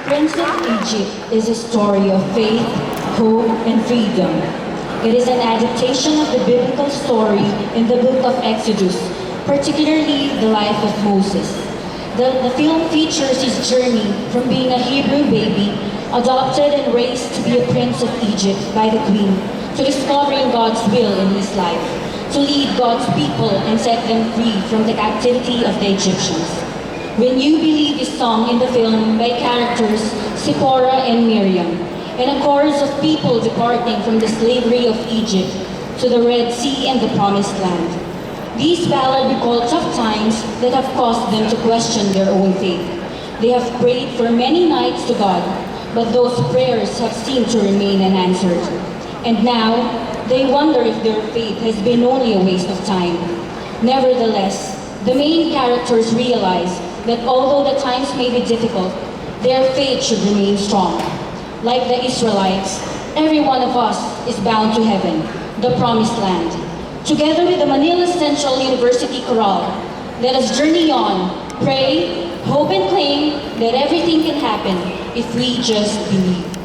Prince of Egypt is a story of faith, hope, and freedom. It is an adaptation of the biblical story in the book of Exodus, particularly the life of Moses. The film features his journey from being a Hebrew baby adopted and raised to be a prince of Egypt by the queen, to discovering God's will in his life, to lead God's people and set them free from the captivity of the Egyptians. When you believe this song in the film by characters Zipporah and Miriam, and a chorus of people departing from the slavery of Egypt to the Red Sea and the Promised Land. These ballad recall tough times that have caused them to question their own faith. They have prayed for many nights to God, but those prayers have seemed to remain unanswered. And now, they wonder if their faith has been only a waste of time. Nevertheless, the main characters realize that although the times may be difficult, their faith should remain strong. Like the Israelites, every one of us is bound to heaven, the Promised Land. Together with the Manila Central University Chorale, let us journey on, pray, hope and claim that everything can happen if we just believe.